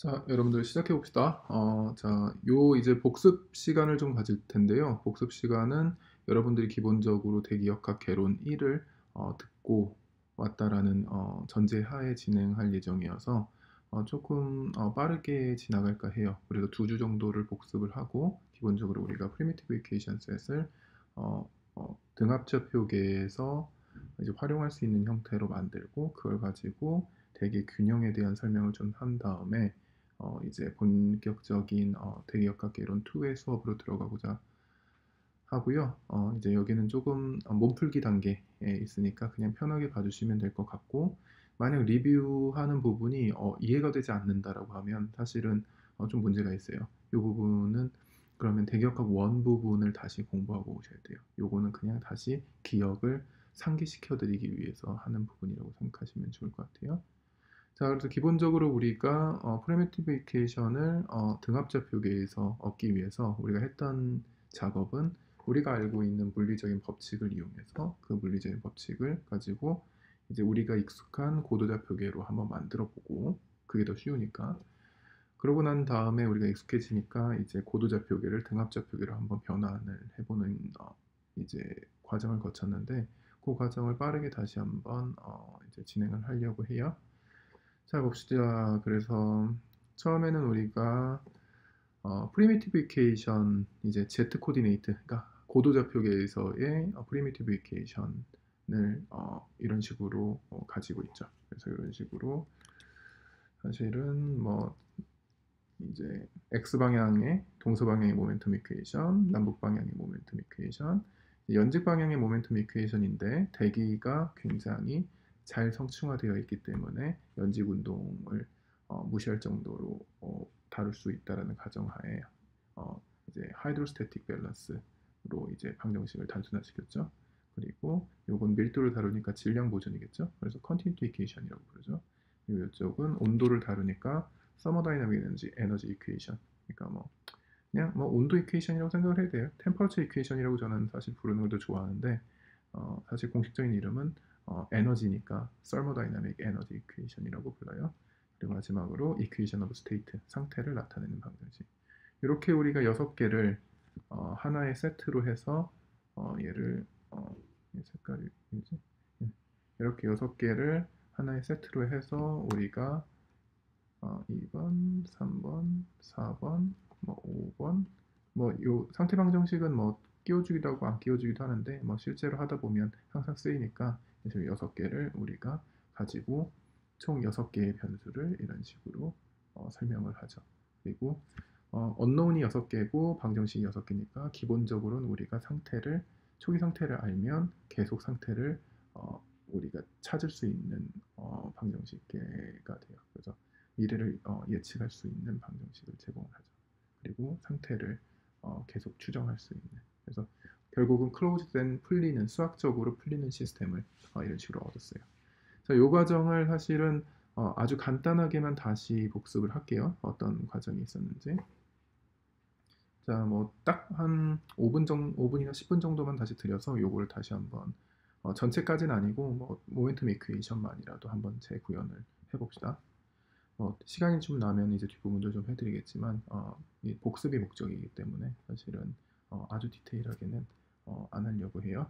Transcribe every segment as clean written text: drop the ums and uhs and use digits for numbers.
자, 여러분들 시작해 봅시다. 요 이제 복습 시간을 좀 가질 텐데요. 복습 시간은 여러분들이 기본적으로 대기역학 개론 1을 듣고 왔다라는 전제하에 진행할 예정이어서 조금 빠르게 지나갈까 해요. 그래서 2주 정도를 복습을 하고 기본적으로 우리가 프리미티브 이퀘이션 셋을 등합적 표계에서 이제 활용할 수 있는 형태로 만들고 그걸 가지고 대기 균형에 대한 설명을 좀 한 다음에 이제 본격적인 대기역학 개론 2의 수업으로 들어가고자 하고요. 이제 여기는 조금 몸풀기 단계에 있으니까 그냥 편하게 봐주시면 될 것 같고, 만약 리뷰하는 부분이 이해가 되지 않는다라고 하면 사실은 좀 문제가 있어요. 이 부분은 그러면 대기역학 원 부분을 다시 공부하고 오셔야 돼요. 요거는 그냥 다시 기억을 상기시켜 드리기 위해서 하는 부분이라고 생각하시면 좋을 것 같아요. 자, 그래서 기본적으로 우리가 프리미티브 이퀘이션을 등합적 표계에서 얻기 위해서 우리가 했던 작업은 우리가 알고 있는 물리적인 법칙을 이용해서 그 물리적인 법칙을 가지고 이제 우리가 익숙한 고도자 표계로 한번 만들어 보고, 그게 더 쉬우니까. 그러고 난 다음에 우리가 익숙해지니까 이제 고도자 표계를 등합적 표계로 한번 변환을 해보는 이제 과정을 거쳤는데, 그 과정을 빠르게 다시 한번 이제 진행을 하려고 해요. 자, 봅시다. 그래서 처음에는 우리가 프리미티브 이퀘이션, 이제 Z 코디네이트, 그러니까 고도좌표계에서의 프리미티브 이퀘이션을 이런 식으로 가지고 있죠. 그래서 이런 식으로 사실은 뭐 이제 x 방향의 동서 방향의 모멘텀 이퀘이션, 남북 방향의 모멘텀 이퀘이션, 연직 방향의 모멘텀 이퀘이션인데 대기가 굉장히 잘 성층화되어 있기 때문에 연직 운동을 무시할 정도로 다룰 수 있다라는 가정하에 이제 하이드로스태틱 밸런스로 이제 방정식을 단순화시켰죠. 그리고 요건 밀도를 다루니까 질량 보존이겠죠. 그래서 컨티뉴티 이퀘이션이라고 부르죠. 그리고 이쪽은 온도를 다루니까 서머다이나믹 에너지 이퀘이션. 그러니까 뭐 그냥 뭐 온도 이퀘이션이라고 생각을 해야 돼요. 템퍼러처 이퀘이션이라고 저는 사실 부르는 것도 좋아하는데 사실 공식적인 이름은 에너지니까 서머다이나믹 에너지 이퀘이션이라고 불러요. 그리고 마지막으로 이퀘이션 오브 스테이트, 상태를 나타내는 방정식. 이렇게 우리가 6개를 하나의 세트로 해서 얘를 색깔이 뭐지? 이렇게 6개를 하나의 세트로 해서 우리가 2번, 3번, 4번, 뭐 5번, 뭐 요 상태 방정식은 뭐 끼워주기도 하고 안 끼워주기도 하는데 뭐 실제로 하다 보면 항상 쓰이니까 그래서 6개를 우리가 가지고 총 6개의 변수를 이런 식으로 설명을 하죠. 그리고 언노운이 6개고 방정식이 6개니까 기본적으로는 우리가 상태를 초기 상태를 알면 계속 상태를 우리가 찾을 수 있는 방정식계가 돼요. 그래서 미래를 예측할 수 있는 방정식을 제공을 하죠. 그리고 상태를 계속 추정할 수 있는. 그래서 결국은 클로즈된 풀리는 수학적으로 풀리는 시스템을 이런 식으로 얻었어요. 자, 이 과정을 사실은 아주 간단하게만 다시 복습을 할게요. 어떤 과정이 있었는지. 자, 뭐 딱 한 5분이나 10분 정도만 다시 들여서 요거를 다시 한번 전체까지는 아니고 뭐 모멘텀 이퀘이션만이라도 한번 재구현을 해봅시다. 시간이 좀 나면 이제 뒷부분도 좀 해드리겠지만 이 복습이 목적이기 때문에 사실은 아주 디테일하게는 안 하려고 해요.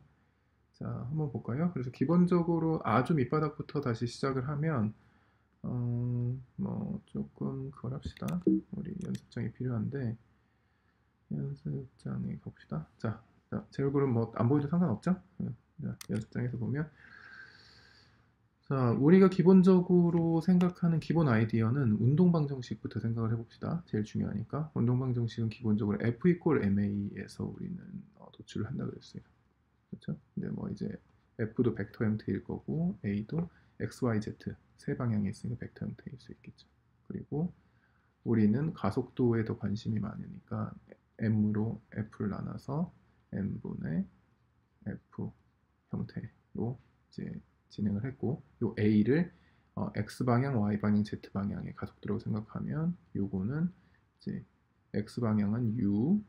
자, 한번 볼까요? 그래서 기본적으로 아주 밑바닥부터 다시 시작을 하면 뭐 조금 그걸 합시다. 우리 연습장이 필요한데 연습장에 가봅시다. 제 얼굴은 뭐 안 보여도 상관없죠? 자, 연습장에서 보면 자, 우리가 기본적으로 생각하는 기본 아이디어는 운동 방정식부터 생각을 해봅시다. 제일 중요하니까. 운동 방정식은 기본적으로 F 이퀄 MA에서 우리는 도출을 한다 그랬어요. 그렇죠? 근데 뭐 이제 F도 벡터 형태일 거고 A도 X, Y, Z 세 방향에 있으니까 벡터 형태일 수 있겠죠. 그리고 우리는 가속도에 더 관심이 많으니까 M으로 F를 나눠서 M분의 F 형태로 이제 진행을 했고, 요 A를 X 방향, Y 방향, Z 방향의 가속도라고 생각하면 요거는 이제 X 방향은 U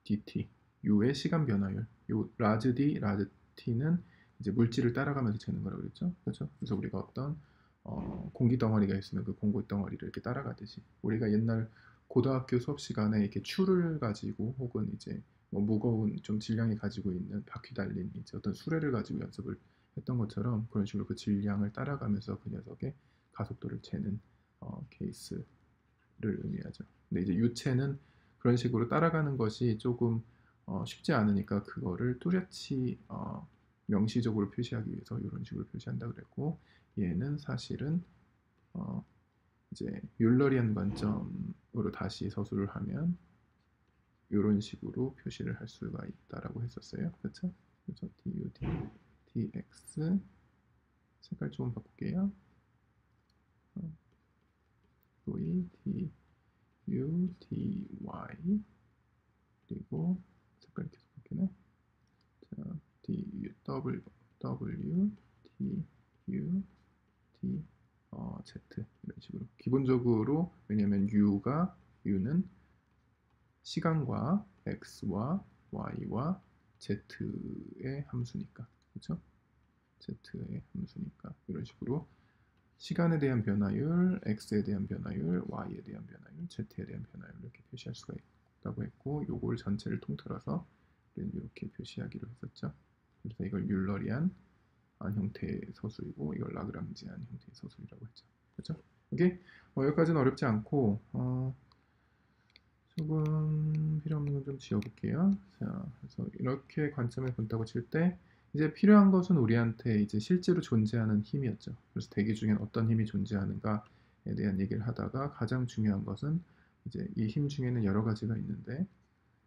dt, U의 시간 변화율, 요 라즈 D, 라즈 T는 이제 물질을 따라가면서 재는 거라고 그랬죠. 그렇죠? 그래서 우리가 어떤 공기 덩어리가 있으면 그 공기 덩어리를 이렇게 따라가듯이 우리가 옛날 고등학교 수업 시간에 이렇게 추를 가지고 혹은 이제 뭐 무거운 좀 질량이 가지고 있는 바퀴 달린 이제 어떤 수레를 가지고 연습을 했던 것처럼 그런 식으로 그 질량을 따라가면서 그 녀석의 가속도를 재는 케이스를 의미하죠. 근데 이제 유체는 그런 식으로 따라가는 것이 조금 쉽지 않으니까 그거를 뚜렷이 명시적으로 표시하기 위해서 이런 식으로 표시한다 그랬고 얘는 사실은 어, 이제 윰러리안 관점으로 다시 서술을 하면 이런 식으로 표시를 할 수가 있다라고 했었어요. 그렇죠? 그래서 DUD, DX 색깔 좀 바꿀게요. V, DU, DY 그리고 색깔이 계속 바뀌네. 자, DU, W, DU, D, Z 이런 식으로 기본적으로 왜냐면 U는 시간과 X와 Y와 Z의 함수니까 그렇죠? Z의 함수니까 이런 식으로 시간에 대한 변화율, X에 대한 변화율, Y에 대한 변화율, Z에 대한 변화율 이렇게 표시할 수가 있다고 했고 요걸 전체를 통틀어서 이렇게 표시하기로 했었죠. 그래서 이걸 윰러리안 형태의 서술이고 이걸 라그랑지안 형태의 서술이라고 했죠. 그렇죠? 이게 여기까지는 어렵지 않고 조금 필요 없는 건 좀 지워볼게요. 자, 그래서 이렇게 관점을 본다고 칠 때 이제 필요한 것은 우리한테 이제 실제로 존재하는 힘이었죠. 그래서 대기 중엔 어떤 힘이 존재하는가에 대한 얘기를 하다가 가장 중요한 것은 이제 이 힘 중에는 여러 가지가 있는데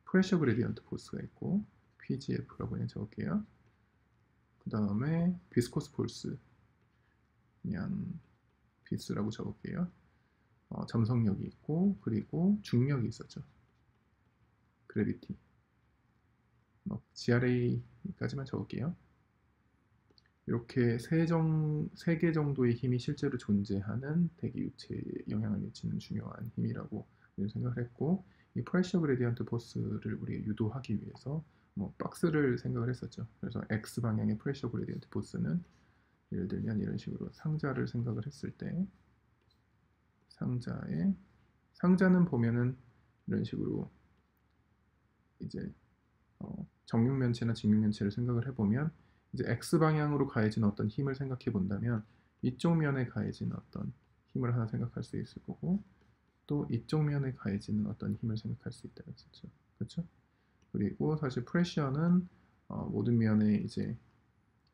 프레셔 그레디언트 포스가 있고 PGF라고 그냥 적을게요. 그 다음에 비스코스 폴스 그냥 비스라고 적을게요. 점성력이 있고 그리고 중력이 있었죠. 그래비티 GRA까지만 적을게요. 이렇게 세 개 정도의 힘이 실제로 존재하는 대기 유체에 영향을 미치는 중요한 힘이라고 생각을 했고 이 프레셔 그레디언트 포스를 우리가 유도하기 위해서 뭐 박스를 생각을 했었죠. 그래서 X 방향의 프레셔 그레디언트 포스는 예를 들면 이런 식으로 상자를 생각을 했을 때 상자는 보면은 이런 식으로 이제 정육면체나 직육면체를 생각을 해보면 이제 X 방향으로 가해진 어떤 힘을 생각해 본다면 이쪽 면에 가해진 어떤 힘을 하나 생각할 수 있을 거고 또 이쪽 면에 가해지는 어떤 힘을 생각할 수 있다고 했었죠. 그렇죠? 그리고 사실 프레셔는 모든 면에 이제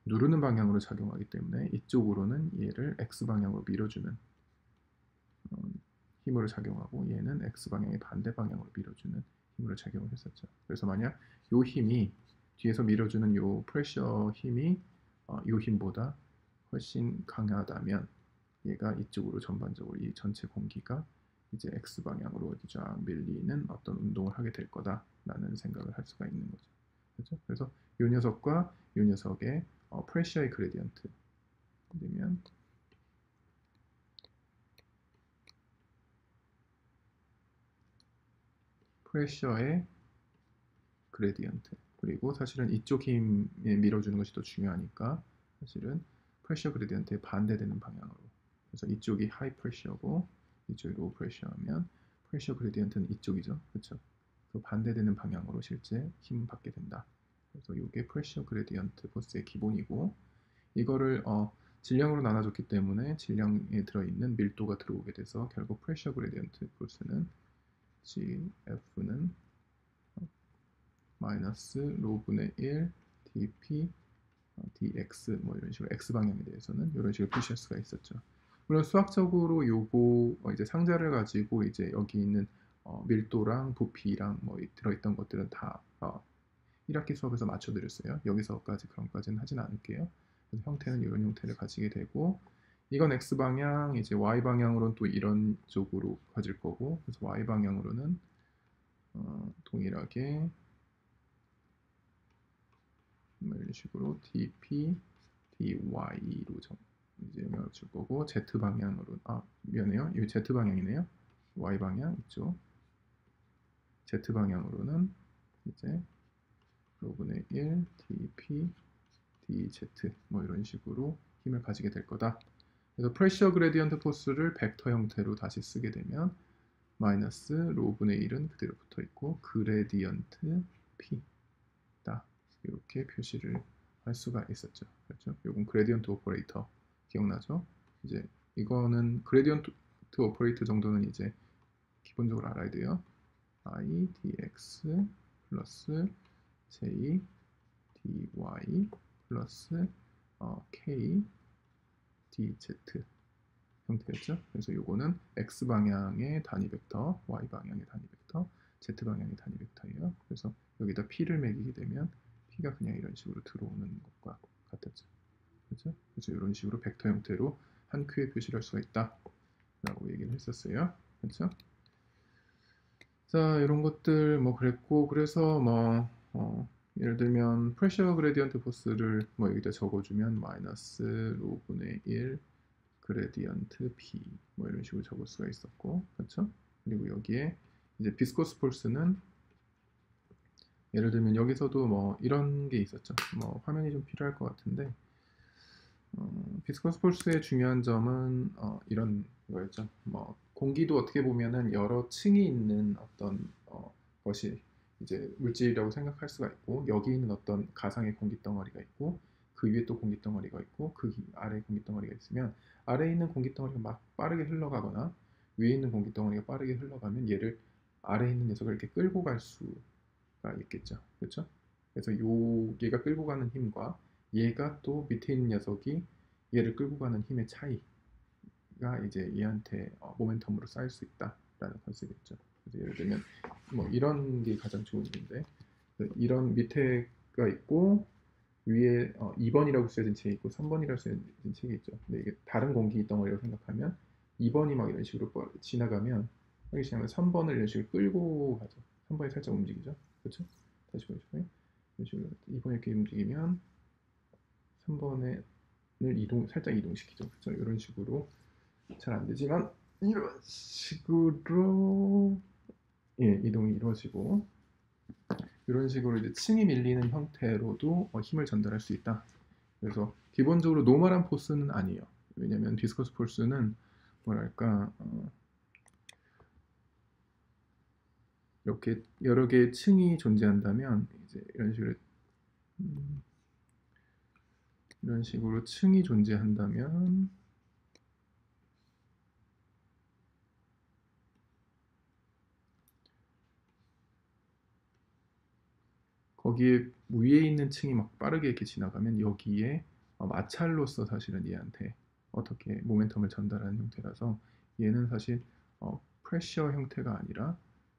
누르는 방향으로 작용하기 때문에 이쪽으로는 얘를 X 방향으로 밀어주는 힘으로 작용하고 얘는 X 방향의 반대 방향으로 밀어주는 힘으로 작용을 했었죠. 그래서 만약 이 힘이 뒤에서 밀어주는 이 프레셔 힘이 이 힘보다 훨씬 강하다면 얘가 이쪽으로 전반적으로 이 전체 공기가 이제 X 방향으로 쫙 밀리는 어떤 운동을 하게 될 거다라는 생각을 할 수가 있는 거죠. 그렇죠? 그래서 이 녀석과 이 녀석의 프레셔의 그레디언트 되면 프레셔의 그레디언트 그리고 사실은 이쪽 힘에 밀어주는 것이 더 중요하니까 사실은 프레셔 그레디언트에 반대되는 방향으로 그래서 이쪽이 하이 프레셔고 이쪽이 로우 프레셔하면 프레셔 그레디언트는 이쪽이죠. 그렇죠? 그 반대되는 방향으로 실제 힘을 받게 된다. 그래서 이게 프레셔 그레디언트 포스의 기본이고 이거를 질량으로 나눠줬기 때문에 질량에 들어있는 밀도가 들어오게 돼서 결국 프레셔 그레디언트 포스는 GF는 마이너스 로분의 1 dp dx 뭐 이런 식으로 x 방향에 대해서는 이런 식으로 표시할 수가 있었죠. 물론 수학적으로 요거 이제 상자를 가지고 이제 여기 있는 밀도랑 부피랑 뭐 들어있던 것들은 다 1학기 수업에서 맞춰드렸어요. 여기서까지 그런 것까지는 하진 않을게요. 그래서 형태는 이런 형태를 가지게 되고 이건 x 방향, 이제 y 방향으로는 또 이런 쪽으로 가질 거고 그래서 y 방향으로는 동일하게 이런 식으로 dp, dy로 이제 영향을 줄 거고 z 방향으로 미안해요. 이 z 방향이네요. y 방향 있죠. z 방향으로는 이제 로분의 1 dp dz 뭐 이런 식으로 힘을 가지게 될 거다. 그래서 프레셔 그레디언트 포스를 벡터 형태로 다시 쓰게 되면 마이너스 로분의 1은 그대로 붙어 있고 그레디언트 P다. 이렇게 표시를 할 수가 있었죠. 그렇죠? 요건 그레디언트 오퍼레이터 기억나죠? 이제 이거는 그레디언트 오퍼레이터 정도는 이제 기본적으로 알아야 돼요. I dx 플러스 j dy 플러스 k dz 형태였죠. 그래서 요거는 x 방향의 단위 벡터, y 방향의 단위 벡터, z 방향의 단위 벡터예요. 그래서 여기다 p를 매기게 되면 p가 그냥 이런 식으로 들어오는 것과 같았죠. 그렇죠? 그래서 이런 식으로 벡터 형태로 한 큐에 표시를 할 수가 있다 라고 얘기를 했었어요. 그렇죠? 자, 이런 것들 뭐 그랬고, 그래서 뭐 예를 들면 프레셔 그레디언트 포스를 뭐 여기다 적어주면 마이너스 로분의 1 그레디언트 P 뭐 이런 식으로 적을 수가 있었고, 그렇죠? 그리고 여기에 이제 비스코스 폴스는 예를 들면 여기서도 뭐 이런 게 있었죠. 뭐 화면이 좀 필요할 것 같은데 비스커스 폴스의 중요한 점은 이런 거였죠. 뭐 공기도 어떻게 보면은 여러 층이 있는 어떤 것이 이제 물질이라고 생각할 수가 있고 여기 있는 어떤 가상의 공기 덩어리가 있고 그 위에 또 공기 덩어리가 있고 그 아래에 공기 덩어리가 있으면 아래에 있는 공기 덩어리가 막 빠르게 흘러가거나 위에 있는 공기 덩어리가 빠르게 흘러가면 얘를 아래에 있는 녀석을 이렇게 끌고 갈 수가 있겠죠. 그렇죠? 그래서 얘가 끌고 가는 힘과 얘가 또 밑에 있는 녀석이 얘를 끌고 가는 힘의 차이가 이제 얘한테 모멘텀으로 쌓일 수 있다라는 컨셉이죠. 그래서 예를 들면 뭐 이런 게 가장 좋은 예인데 이런 밑에가 있고 위에 2번이라고 쓰여진 책이 있고 3번이라고 쓰여진 책이 있죠. 근데 이게 다른 공기 덩어리라고 생각하면 2번이 막 이런 식으로 지나가면 하기 시작하면 3번을 이런 식으로 끌고 가죠. 3번이 살짝 움직이죠. 그렇죠? 다시 보여줄까요? 이런 식으로 2번이 이렇게 움직이면 3번을 살짝 이동시키죠. 그렇죠? 이런 식으로 잘 안 되지만 이런 식으로 이동이 이루어지고 이런 식으로 이제 층이 밀리는 형태로도 힘을 전달할 수 있다. 그래서 기본적으로 노멀한 포스는 아니에요. 왜냐면 비스커스 포스는 뭐랄까 이렇게 여러 개의 층이 존재한다면 이제 이런 식으로 층이 존재한다면 거기에 위에 있는 층이 막 빠르게 이렇게 지나가면 여기에 마찰로서 사실은 얘한테 어떻게 모멘텀을 전달하는 형태라서 얘는 사실 프레셔 형태가 아니라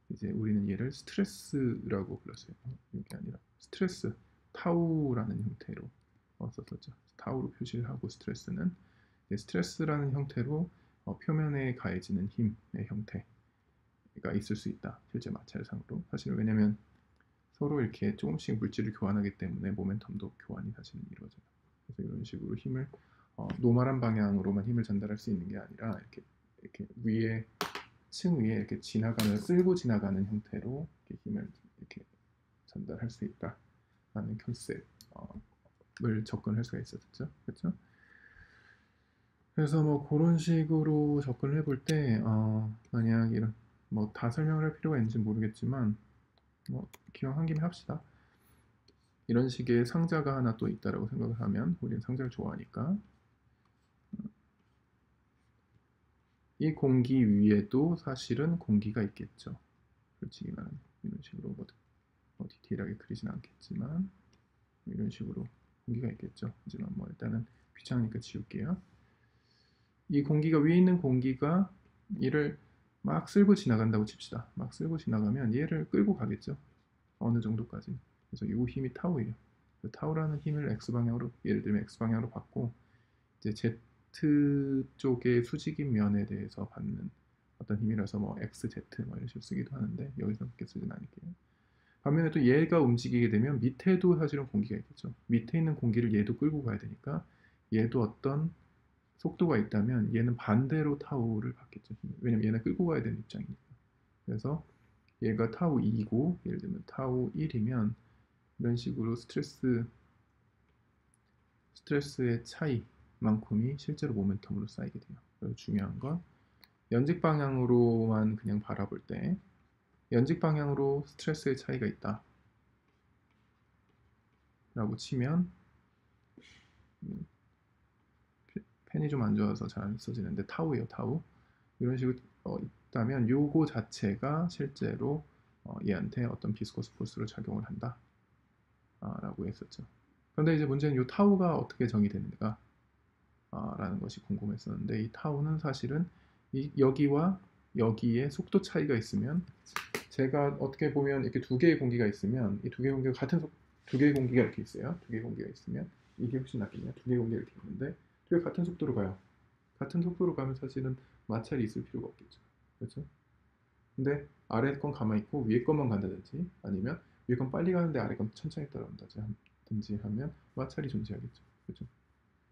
이제 우리는 얘를 스트레스라고 불렀어요. 이게 아니라 스트레스 타우라는 형태로 썼었죠. 타우로 표시를 하고 스트레스는 스트레스라는 형태로 표면에 가해지는 힘의 형태가 있을 수 있다. 실제 마찰상으로 사실 왜냐면 서로 이렇게 조금씩 물질을 교환하기 때문에 모멘텀도 교환이 사실은 이루어져요. 그래서 이런 식으로 힘을 노멀한 방향으로만 힘을 전달할 수 있는 게 아니라 이렇게 위에 층 위에 이렇게 쓸고 지나가는 형태로 이렇게 힘을 이렇게 전달할 수 있다라는 컨셉을 접근할 수가 있었죠. 그렇죠? 그래서 뭐 그런 식으로 접근을 해볼 때 만약 이런 뭐 다 설명을 할 필요가 있는지 모르겠지만 뭐 기왕 한 김에 합시다. 이런 식의 상자가 하나 또 있다라고 생각을 하면 우리는 상자를 좋아하니까 이 공기 위에도 사실은 공기가 있겠죠. 솔직히 말하면 이런 식으로 뭐 디테일하게 그리진 않겠지만 이런 식으로 공기가 있겠죠. 하지만 뭐 일단은 귀찮으니까 지울게요. 이 공기가 위에 있는 공기가 얘를 막 쓸고 지나간다고 칩시다. 막 쓸고 지나가면 얘를 끌고 가겠죠. 어느 정도까지. 그래서 이 힘이 타우예요. 타우라는 힘을 x방향으로 예를 들면 x방향으로 받고 이제 z 쪽의 수직인 면에 대해서 받는 어떤 힘이라서 뭐 xz 뭐 이런 식으로 쓰기도 하는데 여기서 그렇게 쓰진 않을게요. 반면에 또 얘가 움직이게 되면 밑에도 사실은 공기가 있겠죠. 밑에 있는 공기를 얘도 끌고 가야 되니까 얘도 어떤 속도가 있다면 얘는 반대로 타우를 받겠죠. 왜냐면 얘는 끌고 가야 되는 입장이니까. 그래서 얘가 타우 2고 예를 들면 타우 1이면 이런 식으로 스트레스의 차이 만큼이 실제로 모멘텀으로 쌓이게 돼요. 그래서 중요한 건 연직 방향으로만 그냥 바라볼 때 연직 방향으로 스트레스의 차이가 있다 라고 치면 펜이 좀 안 좋아서 잘 안 써지는데 타우예요. 타우. 이런 식으로 있다면 요거 자체가 실제로 얘한테 어떤 비스코스 포스로 작용을 한다 라고 했었죠. 그런데 이제 문제는 요 타우가 어떻게 정의되는가 라는 것이 궁금했었는데, 이 타우는 사실은 여기와 여기에 속도 차이가 있으면, 제가 어떻게 보면 이렇게 두 개의 공기가 있으면 이 두 개의 공기가 두 개의 공기가 이렇게 있어요. 두 개의 공기가 있으면 이게 훨씬 낫겠네요. 두 개의 공기가 이렇게 있는데 두 개 같은 속도로 가요. 같은 속도로 가면 사실은 마찰이 있을 필요가 없겠죠. 그렇죠? 근데 아래 건 가만히 있고 위에 것만 간다든지, 아니면 위에 건 빨리 가는데 아래 건 천천히 따라온다든지 하면 마찰이 존재하겠죠. 그렇죠?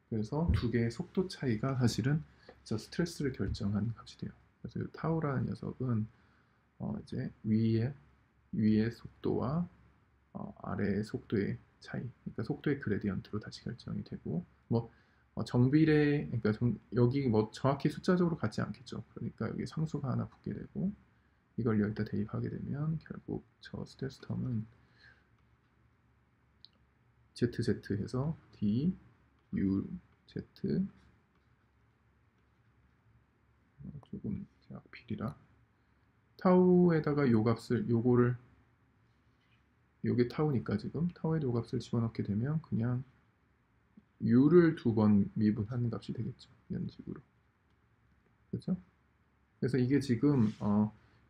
그래서 두 개의 속도 차이가 사실은 저 스트레스를 결정하는 값이 돼요. 그래서 이 타우라는 녀석은 이제 위의 속도와 아래의 속도의 차이, 그러니까 속도의 그레디언트로 다시 결정이 되고, 뭐 정비례, 그러니까 여기 뭐 정확히 숫자적으로 같지 않겠죠. 그러니까 여기 상수가 하나 붙게 되고, 이걸 여기다 대입하게 되면 결국 저 스트레스 텀은 ZZ 해서 D, U, Z, 조금 제가 비리라 타우에다가 요 값을, 요거를, 요게 타우니까 지금 타우에 요 값을 집어넣게 되면 그냥 U를 두 번 미분하는 값이 되겠죠. 이런 식으로. 그렇죠? 그래서 이게 지금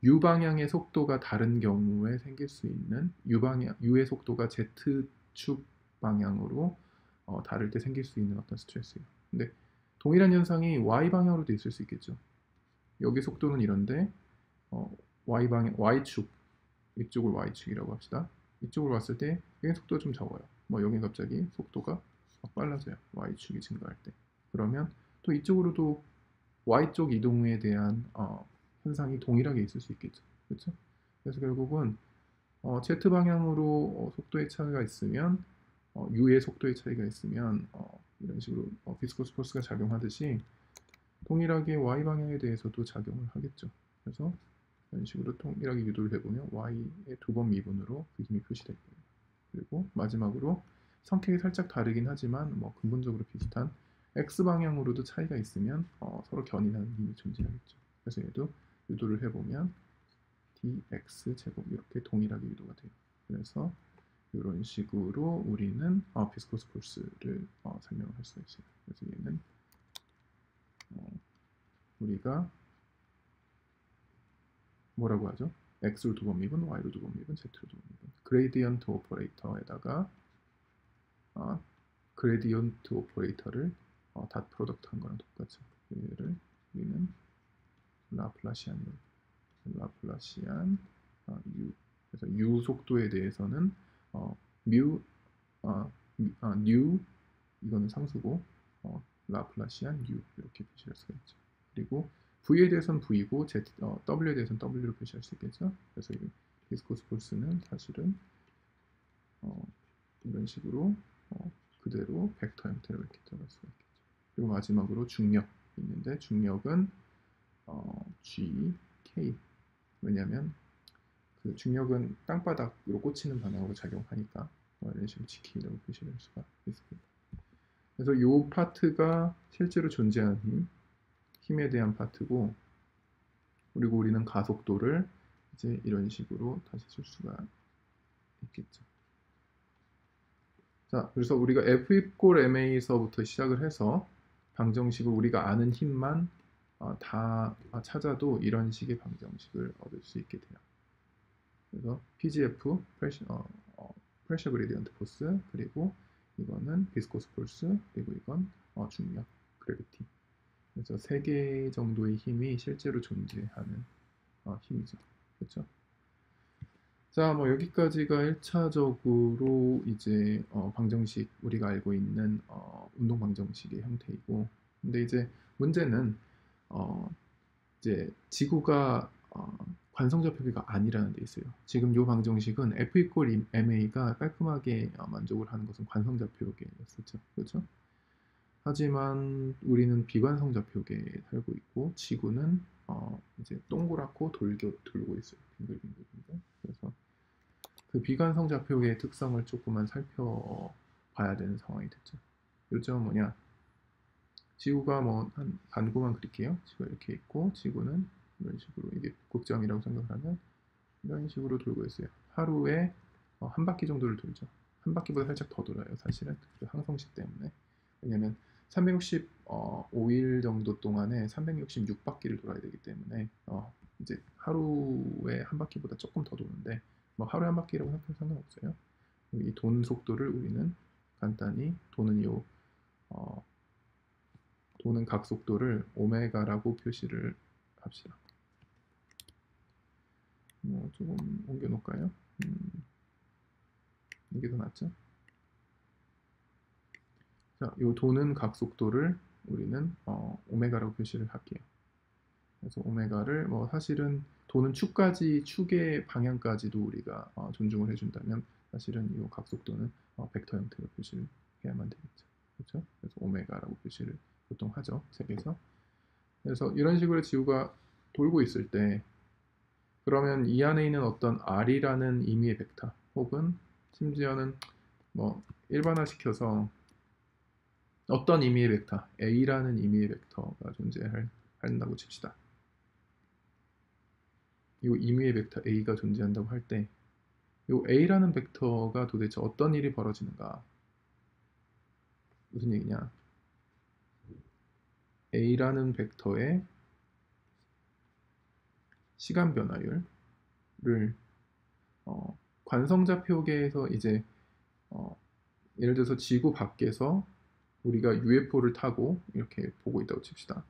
U 방향의 속도가 다른 경우에 생길 수 있는 U의 속도가 Z축 방향으로 다를 때 생길 수 있는 어떤 스트레스예요. 근데 동일한 현상이 Y 방향으로도 있을 수 있겠죠. 여기 속도는 이런데 Y 방향, Y축, 이쪽을 Y축이라고 합시다. 이쪽으로 왔을 때 여기 속도가 좀 적어요. 뭐 여기 갑자기 속도가 빨라져요. Y축이 증가할 때. 그러면 또 이쪽으로도 Y쪽 이동에 대한 현상이 동일하게 있을 수 있겠죠. 그렇죠? 그래서 결국은 Z 방향으로 속도의 차이가 있으면 U의 속도의 차이가 있으면 이런 식으로 비스코스 포스가 작용하듯이 동일하게 Y 방향에 대해서도 작용을 하겠죠. 그래서 이런 식으로 동일하게 유도를 해보면 Y의 두 번 미분으로 그 힘이 표시될 거예요. 그리고 마지막으로 성격이 살짝 다르긴 하지만 뭐 근본적으로 비슷한 X 방향으로도 차이가 있으면 서로 견인하는 힘이 존재하겠죠. 그래서 얘도 유도를 해보면 dx 제곱 이렇게 동일하게 유도가 돼요. 그래서 이런 식으로 우리는 비스코스 포스를 설명을 할 수가 있어요. 그래서 얘는 우리가 뭐라고 하죠? x로 두 번 미분, y로 두 번 미분, z로 두 번 미분. 그레디언트 오퍼레이터에다가 그레디언트 오퍼레이터를 닷 프로덕트 한 거랑 똑같죠. 얘를 우리는 라플라시안 u. 그래서 u 속도에 대해서는 뮤 뉴, 이거는 상수고 라플라시안 u 이렇게 표시할 수가 있죠. 그리고 v에 대해서는 v고 w에 대해서는 w로 표시할 수 있겠죠. 그래서 이 비스코스 포스는 사실은 이런 식으로 그대로 벡터 형태로 이렇게 들어갈 수가 있겠죠. 그리고 마지막으로 중력 있는데, 중력은 G, K. 왜냐하면 그 중력은 땅바닥으로 꽂히는 방향으로 작용하니까 이런 식으로 GK라고 표시할 수가 있습니다. 그래서 이 파트가 실제로 존재하는 힘에 대한 파트고, 그리고 우리는 가속도를 이제 이런 식으로 다시 쓸 수가 있겠죠. 자, 그래서 우리가 F equal ma에서부터 시작을 해서 방정식을 우리가 아는 힘만 다 찾아도 이런 식의 방정식을 얻을 수 있게 돼요. 그래서 PGF, 프레셔 그레디언트 포스, 그리고 이거는 비스코스 포스, 그리고 이건 중력, 그래비티. 그래서 3개 정도의 힘이 실제로 존재하는 힘이죠. 그렇죠? 자, 뭐 여기까지가 1차적으로 이제 방정식, 우리가 알고 있는 운동 방정식의 형태이고, 근데 이제 문제는 이제 지구가 관성좌표계가 아니라는 데 있어요. 지금 이 방정식은 F equal ma가 깔끔하게 만족을 하는 것은 관성좌표계였었죠. 그렇죠? 하지만 우리는 비관성 좌표계에 살고 있고 지구는 이제 동그랗고 돌고 있어요. 빙글빙글빙글. 그래서 그 비관성 좌표계의 특성을 조금만 살펴봐야 되는 상황이 됐죠. 요점은 뭐냐? 지구가 뭐 한 반구만 그릴게요. 지구가 이렇게 있고 지구는 이런 식으로 이게 북극점이라고 생각하면 이런 식으로 돌고 있어요. 하루에 한 바퀴 정도를 돌죠. 한 바퀴보다 살짝 더 돌아요. 사실은 그 항성식 때문에. 왜냐면 365일 정도 동안에 366바퀴를 돌아야 되기 때문에 이제 하루에 한 바퀴보다 조금 더 도는데 뭐 하루에 한 바퀴라고 생각해도 상관없어요. 이 도는 속도를 우리는 간단히 도는 각 속도를 오메가라고 표시를 합시다. 뭐 조금 옮겨 놓을까요? 이게 더 낫죠? 자, 이 도는 각 속도를 우리는 오메가라고 표시를 할게요. 그래서 오메가를 뭐 사실은 도는 축의 방향까지도 우리가 존중을 해준다면 사실은 이 각 속도는 벡터 형태로 표시를 해야만 되겠죠. 그렇죠? 그래서 오메가라고 표시를 보통 하죠. 책에서. 그래서 이런 식으로 지구가 돌고 있을 때 그러면 이 안에 있는 어떤 R이라는 임의의 벡터 혹은 심지어는 뭐 일반화시켜서 어떤 임의의 벡터 A라는 임의의 벡터가 존재한다고 칩시다. 이 임의의 벡터 A가 존재한다고 할 때 이 A라는 벡터가 도대체 어떤 일이 벌어지는가? 무슨 얘기냐? A라는 벡터의 시간 변화율을 관성좌표계에서 이제 예를 들어서 지구 밖에서 우리가 UFO를 타고 이렇게 보고 있다고 칩시다.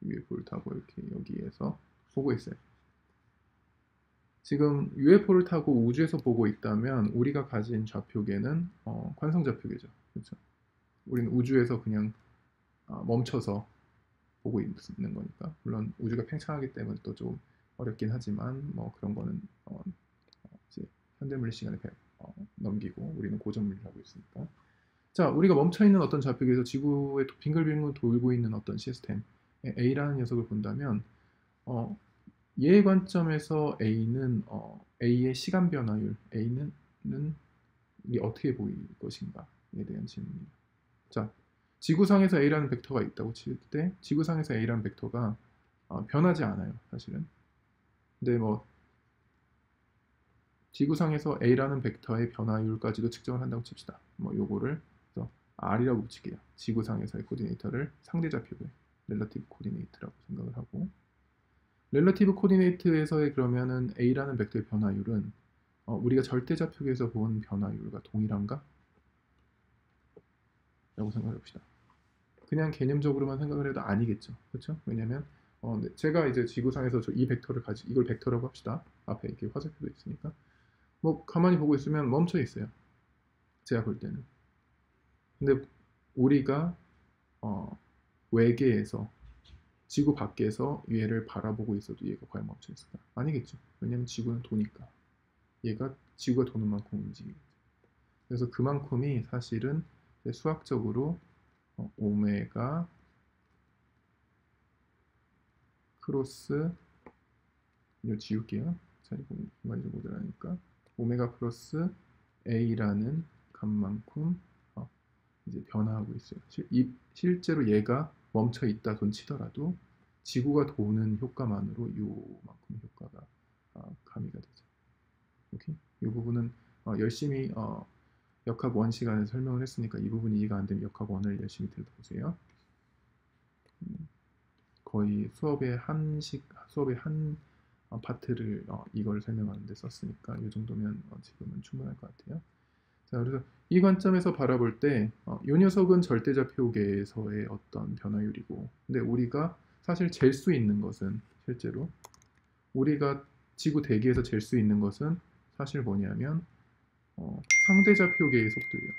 UFO를 타고 이렇게 여기에서 보고 있어요. 지금 UFO를 타고 우주에서 보고 있다면 우리가 가진 좌표계는 관성좌표계죠. 그렇죠? 우리는 우주에서 그냥 멈춰서 보고 있는 거니까. 물론 우주가 팽창하기 때문에 또 좀 어렵긴 하지만 뭐 그런 거는 이제 현대물리 시간에 넘기고 우리는 고전물리를 하고 있으니까. 자, 우리가 멈춰있는 어떤 좌표계에서 지구에 빙글빙글 돌고 있는 어떤 시스템 A라는 녀석을 본다면 얘의 관점에서 A의 시간 변화율 A는 이 어떻게 보일 것인가에 대한 질문입니다. 자, 지구상에서 A라는 벡터가 있다고 칠 때 지구상에서 A라는 벡터가 변하지 않아요. 사실은. 근데 뭐 지구상에서 A라는 벡터의 변화율까지도 측정을 한다고 칩시다. 뭐 요거를 R이라고 붙일게요. 지구상에서의 코디네이터를 상대좌표의 렐러티브 코디네이트라고 생각을 하고 렐러티브 코디네이트에서의 그러면은 A라는 벡터의 변화율은 우리가 절대좌표계에서 본 변화율과 동일한가? 라고 생각해 봅시다. 그냥 개념적으로만 생각을 해도 아니겠죠. 그렇죠? 왜냐면 네, 제가 이제 지구상에서 이 벡터를 이걸 벡터라고 합시다. 앞에 이렇게 화살표도 있으니까 뭐 가만히 보고 있으면 멈춰 있어요. 제가 볼 때는. 근데 우리가 외계에서 지구 밖에서 얘를 바라보고 있어도 얘가 과연 멈춰 있을까? 아니겠죠. 왜냐면 지구는 도니까. 얘가 지구가 도는 만큼 움직이겠죠. 그래서 그만큼이 사실은 수학적으로 오메가 크로스 이거 지울게요. 자리 공간이 좀 모자라니까 오메가 플러스 A라는 값만큼 이제 변화하고 있어요. 실제로 얘가 멈춰 있다 손 치더라도 지구가 도는 효과만으로 요만큼의 효과가 가미가 되죠. 오케이? 이 부분은 열심히 역학 원 시간에 설명을 했으니까 이 부분이 이해가 안 되면 역학 원을 열심히 들어보세요. 거의 수업의 한 파트를 이걸 설명하는 데 썼으니까 이 정도면 지금은 충분할 것 같아요. 자, 그래서 이 관점에서 바라볼 때 이 녀석은 절대좌표계에서의 어떤 변화율이고 근데 우리가 사실 잴 수 있는 것은 실제로 우리가 지구 대기에서 잴 수 있는 것은 사실 뭐냐면 상대좌표계의 속도예요.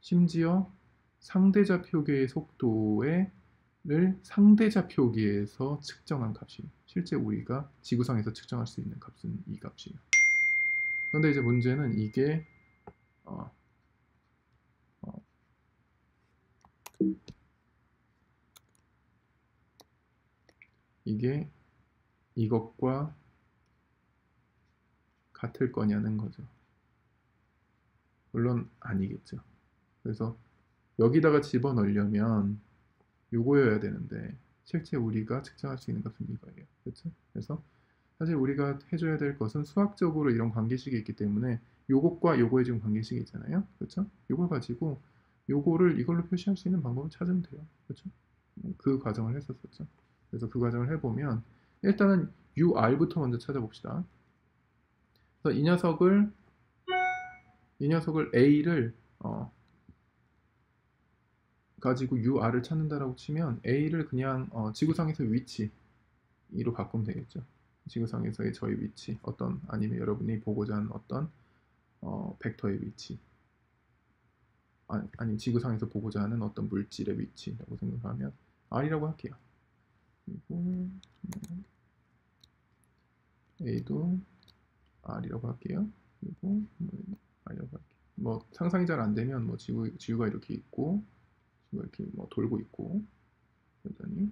심지어 상대좌표계의 속도를 상대좌표계에서 측정한 값이에요. 실제 우리가 지구상에서 측정할 수 있는 값은 이 값이에요. 그런데 이제 문제는 이게 이게 이것과 같을 거냐는 거죠. 물론 아니겠죠. 그래서 여기다가 집어넣으려면 요거여야 되는데 실제 우리가 측정할 수 있는 값은 이거예요. 그렇죠? 그래서 사실 우리가 해줘야 될 것은 수학적으로 이런 관계식이 있기 때문에 요것과 요거의 지금 관계식이 있잖아요. 그렇죠? 요걸 가지고 요거를 이걸로 표시할 수 있는 방법을 찾으면 돼요. 그렇죠? 그 과정을 했었었죠. 그래서 그 과정을 해보면 일단은 UR부터 먼저 찾아봅시다. 그래서 이 녀석을 A를 가지고 UR을 찾는다라고 치면 A를 그냥 지구상에서 위치로 바꾸면 되겠죠. 지구상에서의 저희 위치, 아니면 여러분이 보고자 하는 어떤 벡터의 위치, 아니 지구상에서 보고자 하는 어떤 물질의 위치라고 생각하면 R이라고 할게요. 그리고 A도 R이라고 할게요. 그리고 R이라고 할게요. 뭐 상상이 잘 안 되면 뭐 지구가 이렇게 있고 지구가 이렇게 뭐 돌고 있고 그러더니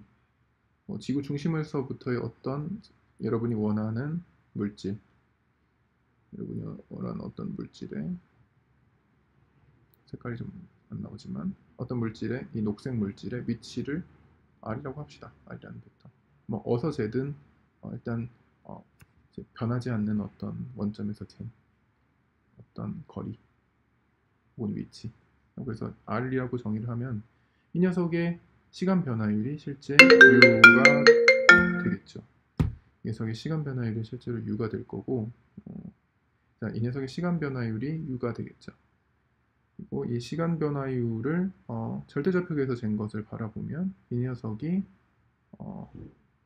지구 중심에서부터의 어떤 여러분이 원하는 물질, 여러분이 원하는 어떤 물질의 색깔이 좀 안 나오지만 어떤 물질의 이 녹색 물질의 위치를 R이라고 합시다. R이라는 벡터. 뭐 어서 재든 일단 이제 변하지 않는 어떤 원점에서 잰 어떤 거리 혹은 위치. 그래서 R이라고 정의를 하면 이 녀석의 시간 변화율이 실제 U가 되겠죠. 이 녀석의 시간 변화율이 실제로 U가 될 거고 자, 이 녀석의 시간 변화율이 U가 되겠죠. 그리고 이 시간 변화율을 절대좌표계에서 잰 것을 바라보면 이 녀석이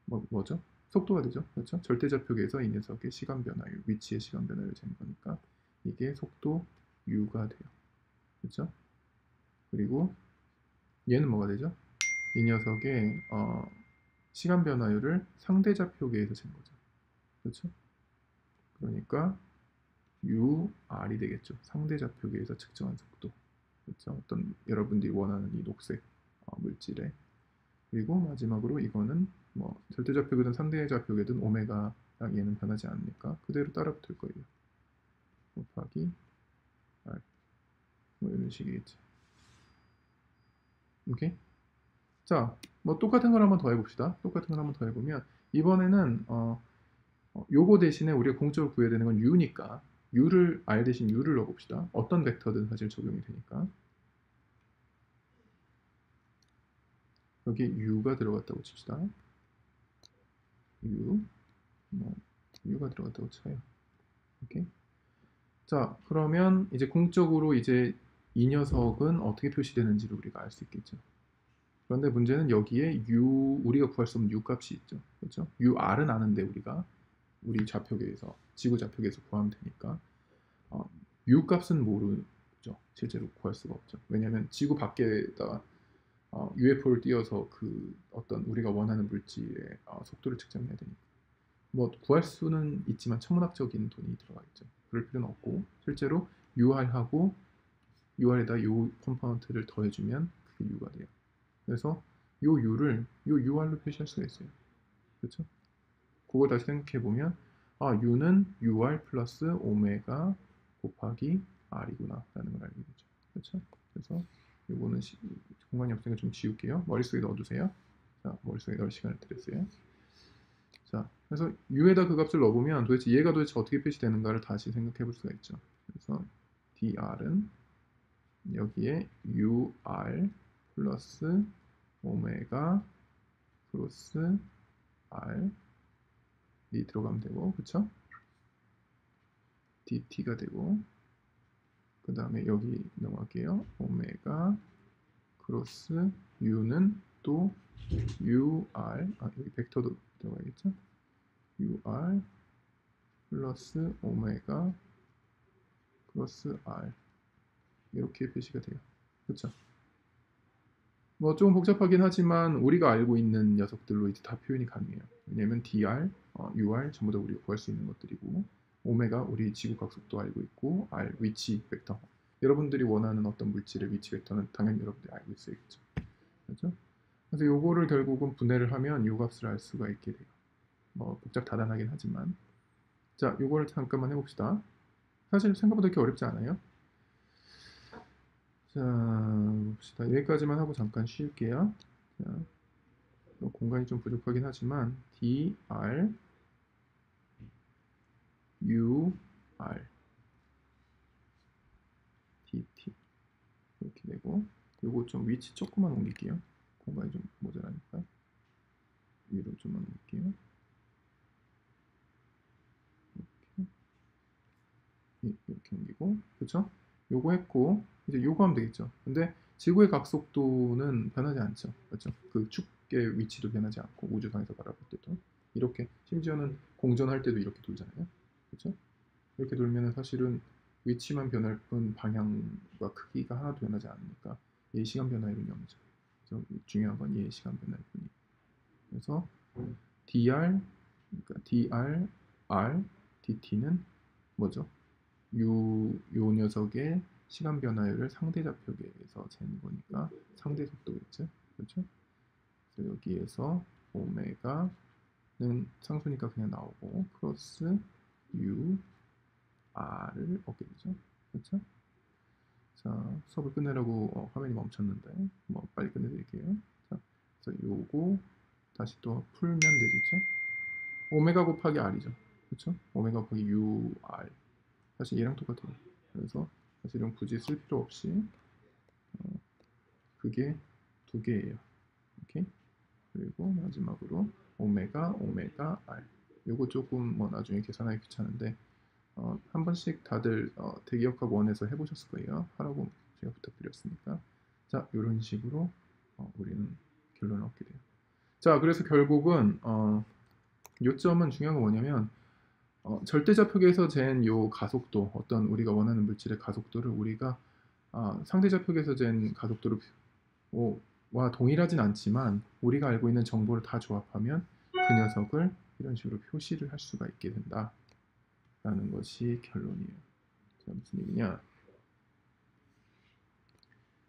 뭐죠? 속도가 되죠. 그렇죠? 절대좌표계에서 이 녀석의 시간 변화율, 위치의 시간 변화율을 잰 거니까 이게 속도 U가 돼요. 그렇죠? 그리고 얘는 뭐가 되죠? 이 녀석의 시간 변화율을 상대좌표계에서 잰 거죠. 그렇죠? 그러니까 UR이 되겠죠. 상대좌표계에서 측정한 속도. 그렇죠? 어떤 여러분들이 원하는 이 녹색 물질에. 그리고 마지막으로 이거는 뭐 절대좌표계든 상대좌표계든 오메가랑 얘는 변하지 않으니까 그대로 따라 붙을 거예요. 곱하기 R. 뭐 이런 식이겠죠. 오케이? 자, 뭐 똑같은 걸 한번 더 해봅시다. 똑같은 걸 한번 더 해보면 이번에는 요거 대신에 우리가 공적으로 구해야 되는 건 U니까 U를 R 대신 U를 넣어봅시다. 어떤 벡터든 사실 적용이 되니까 여기 U가 들어갔다고 칩시다. U 뭐 U가 들어갔다고 쳐요. 오케이. 자, 그러면 이제 공적으로 이제 이 녀석은 어떻게 표시되는지를 우리가 알 수 있겠죠. 그런데 문제는 여기에 우리가 구할 수 없는 U 값이 있죠. 그렇죠? UR은 아는데 우리 좌표계에서 지구 좌표계에서 구하면 되니까 U 값은 모르죠. 실제로 구할 수가 없죠. 왜냐하면 지구 밖에다 UFO를 띄워서 그 어떤 우리가 원하는 물질의 속도를 측정해야 되니까 뭐 구할 수는 있지만 천문학적인 돈이 들어가 있죠. 그럴 필요는 없고 실제로 UR하고 UR에다 요 컴포넌트를 더해주면 그게 U가 돼요. 그래서 요 UR로 표시할 수가 있어요. 그렇죠? 그걸 다시 생각해 보면 U는 UR 플러스 오메가 곱하기 R이구나 라는 걸 알게 되죠. 그렇죠? 그래서 요거는 공간이 없으니까 좀 지울게요. 머릿속에 넣어두세요. 자, 머릿속에 넣을 시간을 드렸어요. 자, 그래서 U에다 그 값을 넣어보면 얘가 도대체 어떻게 표시되는가를 다시 생각해 볼 수가 있죠. 그래서 DR은 여기에 UR 플러스 오메가 크로스 R이 들어가면 되고, 그쵸? DT가 되고, 그 다음에 여기 넘어갈게요. 오메가 크로스 U는 또 UR, 여기 벡터도 들어가겠죠? UR 플러스 오메가 플러스 R 이렇게 표시가 돼요. 그렇죠? 뭐 좀 복잡하긴 하지만 우리가 알고 있는 녀석들로 이제 다 표현이 가능해요. 왜냐면 DR, UR 전부 다 우리가 구할 수 있는 것들이고 오메가 우리 지구 각속도 알고 있고 R 위치 벡터 여러분들이 원하는 어떤 물질의 위치 벡터는 당연히 여러분들이 알고 있어야겠죠. 그렇죠? 그래서 요거를 결국은 분해를 하면 요 값을 알 수가 있게 돼요. 뭐 복잡 다단하긴 하지만. 자, 요거를 잠깐만 해봅시다. 사실 생각보다 그렇게 어렵지 않아요. 자, 봅시다. 여기까지만 하고 잠깐 쉴게요. 자, 공간이 좀 부족하긴 하지만 dr ur dt 이렇게 되고, 요거 좀 위치 조금만 옮길게요. 공간이 좀 모자라니까 위로 좀만 옮길게요. 이렇게 옮기고, 그쵸? 요거 했고, 이제 요거 하면 되겠죠. 근데 지구의 각속도는 변하지 않죠. 그렇죠? 그 축의 위치도 변하지 않고, 우주선에서 바라볼 때도 이렇게, 심지어는 공전할 때도 이렇게 돌잖아요. 그렇죠? 이렇게 돌면은 사실은 위치만 변할 뿐 방향과 크기가 하나도 변하지 않으니까 얘의 시간 변화율은 0이죠. 그래서 중요한 건 얘의 시간 변화일 뿐이에요. 그래서 dr, 그러니까 dr, r, dt는 뭐죠? 요 녀석의 시간 변화율을 상대 좌표계에서 재는 거니까 상대 속도겠죠. 그렇죠? 그래서 여기에서 오메가는 상수니까 그냥 나오고 플러스 u r을 얻게 되죠. 그렇죠? 자, 수업을 끝내려고 화면이 멈췄는데 뭐 빨리 끝내드릴게요. 자, 그래서 요거 다시 또 풀면 되겠죠? 오메가 곱하기 r이죠. 그렇죠? 오메가 곱하기 ur. 사실 얘랑 똑같아요. 그래서 사실은 굳이 쓸 필요 없이 그게 두 개예요. 오케이? 그리고 마지막으로 오메가 r. 요거 조금 뭐 나중에 계산하기 귀찮은데 한 번씩 다들 대기역학 원에서 해보셨을 거예요. 하라고 제가 부탁드렸으니까. 자, 이런 식으로 우리는 결론을 얻게 돼요. 자, 그래서 결국은 요점은 중요한 건 뭐냐면 절대좌표계에서 잰 요 가속도, 어떤 우리가 원하는 물질의 가속도를 우리가 상대좌표계에서 잰 가속도를 와 동일하진 않지만 우리가 알고 있는 정보를 다 조합하면 그 녀석을 이런 식으로 표시를 할 수가 있게 된다 라는 것이 결론이에요. 자, 무슨 얘기냐,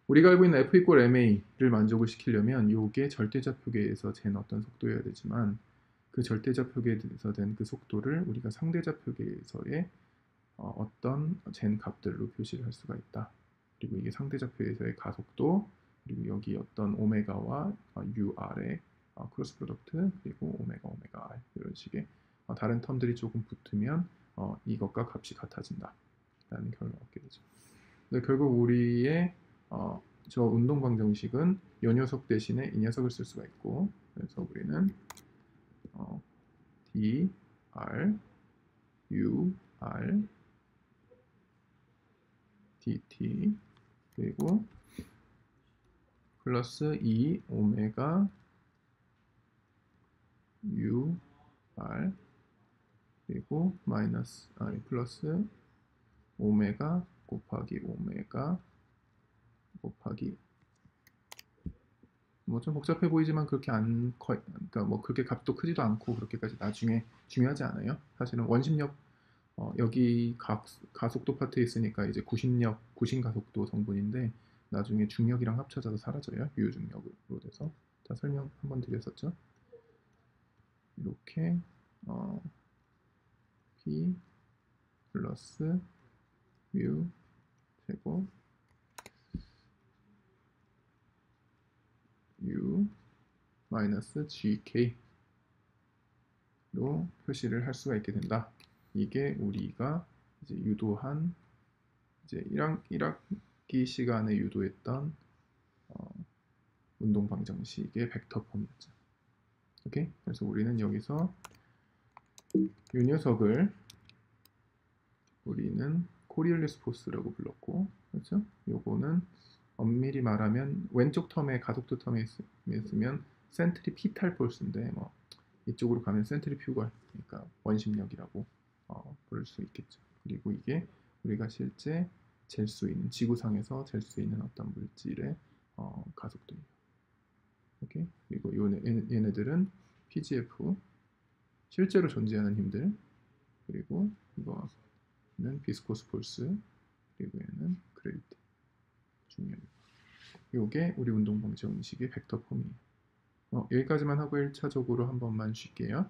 우리가 알고 있는 F 이퀄 ma를 만족을 시키려면 요게 절대좌표계에서 잰 어떤 속도여야 되지만 그 절대좌표계에서 된 그 속도를 우리가 상대좌표계에서의 어떤 잰 값들로 표시를 할 수가 있다. 그리고 이게 상대좌표에서의 가속도, 그리고 여기 어떤 오메가와 ur의 크로스 프로덕트, 그리고 오메가 r 이런 식의 다른 텀들이 조금 붙으면 이것과 값이 같아진다 라는 결론을 얻게 되죠. 근데 결국 우리의 저 운동 방정식은 이 녀석 대신에 이 녀석을 쓸 수가 있고, 그래서 우리는 d r u r dt 그리고 플러스 2 오메가 u r 그리고 마이너스 플러스 오메가 곱하기 오메가 곱하기, 뭐 좀 복잡해 보이지만 그렇게 안 그러니까 뭐 그렇게 값도 크지도 않고 그렇게까지 나중에 중요하지 않아요. 사실은 원심력 여기 가속도 파트에 있으니까 이제 구심 가속도 성분인데 나중에 중력이랑 합쳐져서 사라져요. 유중력으로 돼서. 자, 설명 한번 드렸었죠. 이렇게 P 플러스 뮤 제곱 U 마이너스 GK로 표시를 할 수가 있게 된다. 이게 우리가 이제 유도한 이제 1학기 시간에 유도했던 운동 방정식의 벡터 폼이었죠. 오케이? 그래서 우리는 여기서 이 녀석을 우리는 코리올리스 포스라고 불렀고, 그렇죠? 요거는 엄밀히 말하면 왼쪽 텀에 가속도 텀에 있으면 센트리피탈 폴스인데 뭐 이쪽으로 가면 센트리퓨걸, 그러니까 원심력이라고 부를 수 있겠죠. 그리고 이게 우리가 실제 잴 수 있는, 지구상에서 잴 수 있는 어떤 물질의 가속도예요. 오케이? 그리고 얘네들은 PGF, 실제로 존재하는 힘들, 그리고 이거는 비스코스 폴스, 그리고 얘는 그레이트, 중요해요. 요게 우리 운동 방지 원칙의 벡터 폼이에요. 여기까지만 하고 1차적으로 한 번만 쉴게요.